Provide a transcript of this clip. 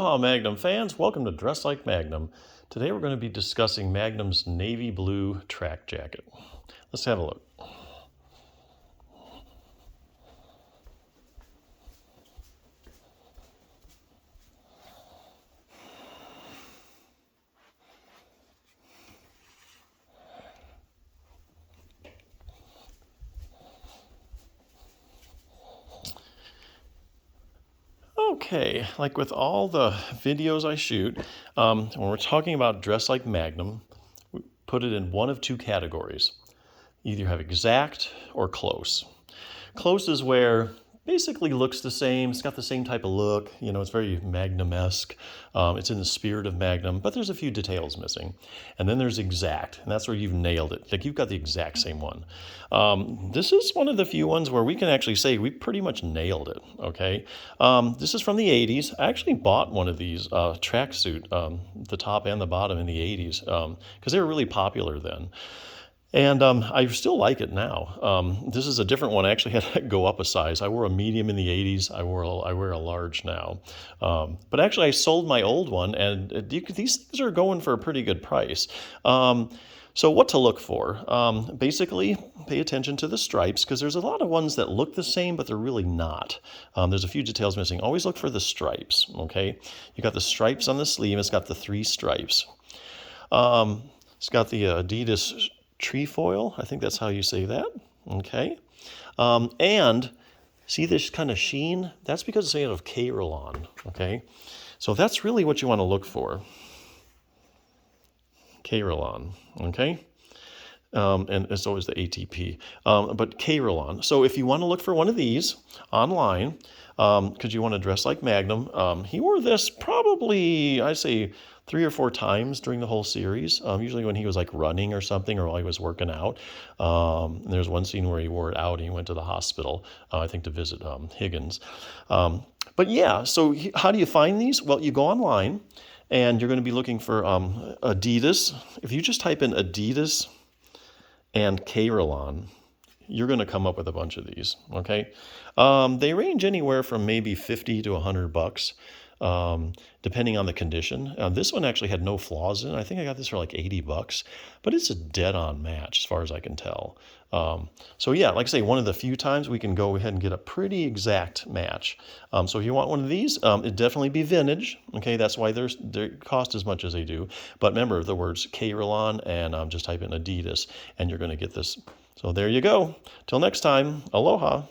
Aloha Magnum fans, welcome to Dress Like Magnum. Today we're going to be discussing Magnum's navy blue track jacket. Let's have a look. Okay, like with all the videos I shoot, when we're talking about Dress Like Magnum, we put it in one of two categories. Either have exact or close. Close is where basically looks the same. It's got the same type of look. You know, it's very Magnum-esque. It's in the spirit of Magnum, but there's a few details missing. And then there's exact, and that's where you've nailed it. Like you've got the exact same one. This is one of the few ones where we can actually say we pretty much nailed it. Okay, this is from the '80s. I actually bought one of these tracksuit, the top and the bottom in the '80s, because they were really popular then. And I still like it now. This is a different one. I actually had to go up a size. I wore a medium in the '80s. I wear a large now. But actually, I sold my old one, and these things are going for a pretty good price. So what to look for? Basically, pay attention to the stripes, because there's a lot of ones that look the same, but they're really not. There's a few details missing. Always look for the stripes, okay? You got the stripes on the sleeve. It's got the 3 stripes. It's got the Adidas trefoil. I think that's how you say that. Okay. And see this kind of sheen? That's because it's made of K-Rillon. Okay. So that's really what you want to look for. K-Rillon. Okay. And it's always the ATP, but K-Rillon. So if you want to look for one of these online, because you want to dress like Magnum, he wore this probably, I'd say, 3 or 4 times during the whole series, usually when he was like running or something, or while he was working out. There's one scene where he wore it out and he went to the hospital, I think to visit Higgins. But yeah, so how do you find these? Well, you go online and you're going to be looking for Adidas. If you just type in Adidas and K-Rillon, you're going to come up with a bunch of these, okay? They range anywhere from maybe 50 to $100, depending on the condition. This one actually had no flaws in it. I think I got this for like $80, but it's a dead-on match as far as I can tell. So yeah, like I say, one of the few times we can go ahead and get a pretty exact match. So if you want one of these, it'd definitely be vintage. Okay, that's why they cost as much as they do. But remember the words K-Rillon and just type in Adidas, and you're going to get this. So there you go. Till next time, aloha.